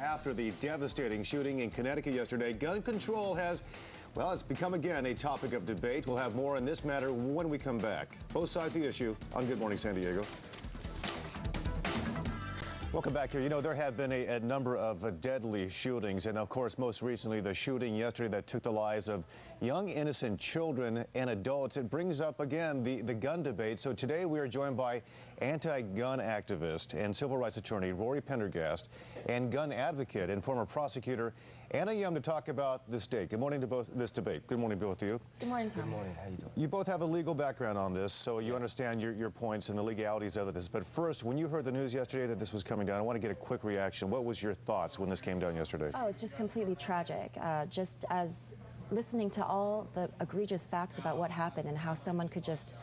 after the devastating shooting in Connecticut yesterday. Gun control has, well, it's become again a topic of debate. We'll have more on this matter when we come back. Both sides of the issue on Good Morning San Diego. Welcome back here. You know, there have been a number of deadly shootings, and of course, most recently, the shooting yesterday that took the lives of young innocent children and adults. It brings up again the gun debate. So today we are joined by anti-gun activist and civil rights attorney Rory Pendergast and gun advocate and former prosecutor Anna Yum to talk about this debate. Good morning to both this debate. Good morning, both of you. Good morning, Tom. Good morning. How you doing? You both have a legal background on this, so you understand your points and the legalities of this. But first, when you heard the news yesterday that this was coming down, I want to get a quick reaction. What was your thoughts when this came down yesterday? Oh, it's just completely tragic. Just as listening to all the egregious facts about what happened and how someone could just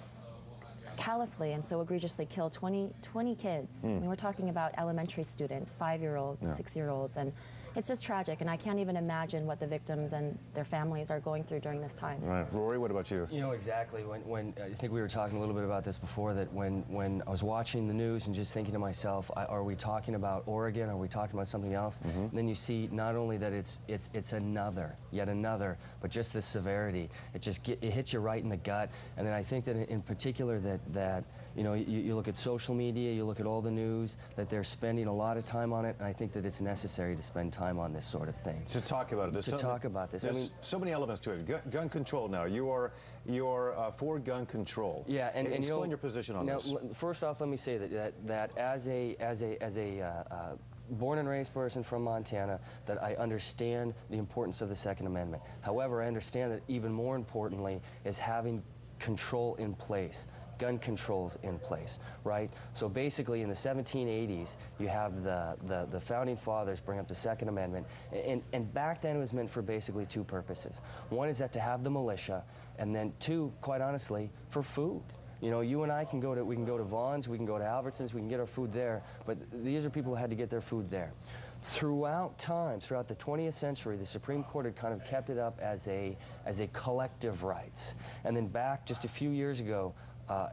callously and so egregiously kill 20 kids. I mean, we're talking about elementary students, 5-year-olds, 6-year-olds, and it's just tragic, and I can't even imagine what the victims and their families are going through during this time. Right. Rory, what about you? You know, exactly. When I think we were talking a little bit about this before, that when I was watching the news and just thinking to myself, are we talking about Oregon? Are we talking about something else? And then you see not only that it's yet another, but just the severity. It hits you right in the gut. And then I think that in particular that you know, you look at social media, you look at all the news, that they're spending a lot of time on it, and I think that it's necessary to spend time on this sort of thing. To talk about it. To talk about this. There's so many elements to it. Gun control now. You are for gun control. Yeah, and explain your position on this. First off, let me say that as a born and raised person from Montana, that I understand the importance of the Second Amendment. However, I understand that even more importantly is having control in place. Gun controls in place, right? So basically in the 1780s, you have the founding fathers bring up the Second Amendment, and back then it was meant for basically two purposes. One is that to have the militia, and then two, quite honestly, for food. You know, you and I can go to Vaughn's, we can go to Albertsons, we can get our food there, but these are people who had to get their food there. Throughout time, throughout the 20th century, the Supreme Court had kind of kept it up as a collective rights. And then back just a few years ago,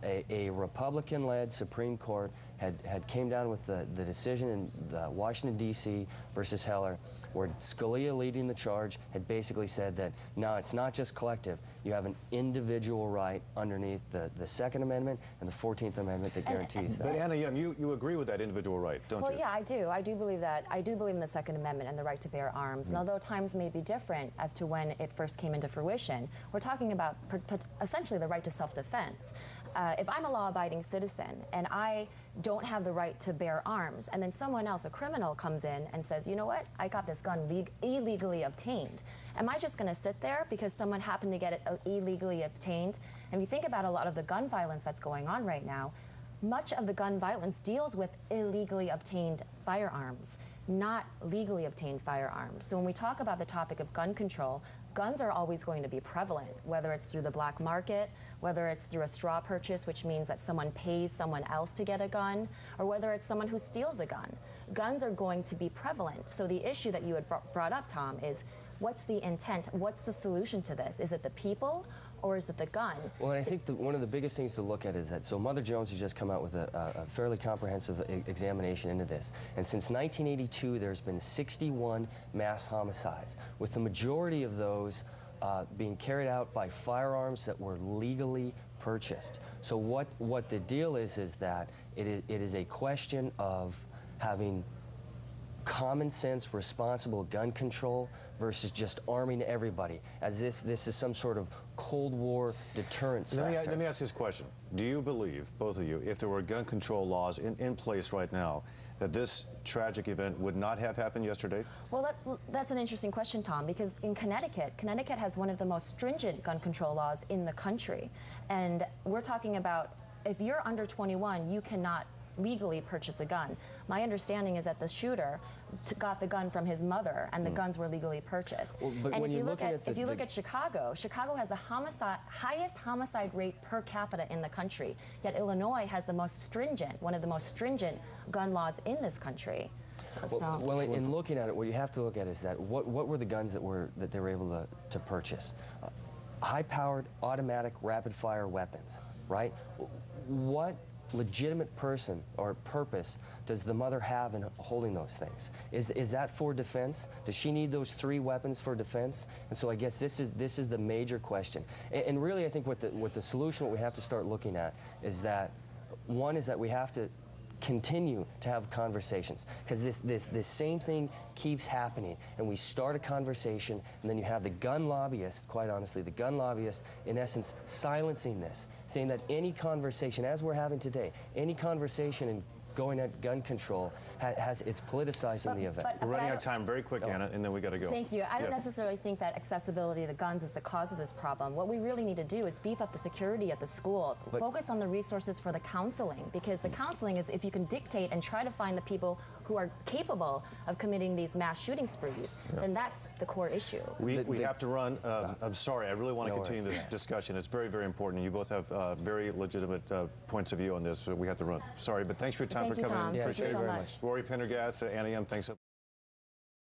a Republican-led Supreme Court had came down with the decision in the Washington, D.C. versus Heller, where Scalia, leading the charge, had basically said that, no, it's not just collective. You have an individual right underneath the Second Amendment and the 14th Amendment that guarantees that. But Anna, you agree with that individual right, don't you? Well, yeah, I do. I do believe that. I do believe in the Second Amendment and the right to bear arms. And although times may be different as to when it first came into fruition, we're talking about essentially the right to self-defense. If I'm a law-abiding citizen and I don't have the right to bear arms, and then someone else, a criminal, comes in and says, you know what, I got this gun illegally obtained, am I just going to sit there because someone happened to get it illegally obtained? And if you think about a lot of the gun violence that's going on right now, much of the gun violence deals with illegally obtained firearms, not legally obtained firearms. So when we talk about the topic of gun control, guns are always going to be prevalent, whether it's through the black market, whether it's through a straw purchase, which means that someone pays someone else to get a gun, or whether it's someone who steals a gun. Guns are going to be prevalent. So the issue that you had brought up, Tom, is what's the intent? What's the solution to this? Is it the people, or is it the gun? Well, and I think one of the biggest things to look at is that, so Mother Jones has just come out with a fairly comprehensive examination into this. And since 1982, there's been 61 mass homicides, with the majority of those being carried out by firearms that were legally purchased. So what the deal is that it is a question of having common sense, responsible gun control versus just arming everybody, as if this is some sort of Cold War deterrence factor. Let me ask this question. Do you believe, both of you, if there were gun control laws in place right now, that this tragic event would not have happened yesterday? Well, that's an interesting question, Tom, because in Connecticut has one of the most stringent gun control laws in the country. And we're talking about, if you're under 21, you cannot legally purchase a gun. My understanding is that the shooter got the gun from his mother, and the guns were legally purchased. Well, but and when if you look at Chicago, Chicago has the highest homicide rate per capita in the country. Yet Illinois has one of the most stringent gun laws in this country. Well, in looking at it, what you have to look at is that what were the guns that they were able to purchase? High-powered, automatic, rapid-fire weapons, right? What legitimate person or purpose does the mother have in holding those things? Is that for defense? Does she need those 3 weapons for defense? And so I guess this is the major question. And really, I think what the solution, what we have to start looking at is that, one is that we have to continue to have conversations, because this same thing keeps happening, and we start a conversation, and then you have the gun lobbyists, quite honestly, the gun lobbyists, in essence, silencing this, saying that any conversation, as we're having today, any conversation in going at gun control it's politicizing the event. We're running out of time. Very quick, Anna, and then we got to go. Thank you. I don't necessarily think that accessibility to guns is the cause of this problem. What we really need to do is beef up the security at the schools, focus on the resources for the counseling, because the counseling is, if you can dictate and try to find the people who are capable of committing these mass shooting sprees, then that's the core issue. We have to run. I'm sorry. I really want to continue this discussion. It's very, very important. You both have very legitimate points of view on this, but we have to run. Sorry, but thanks for your time for coming in. Thank you, Tom. Thank you so much. Rory Pendergast, Anna M., thanks.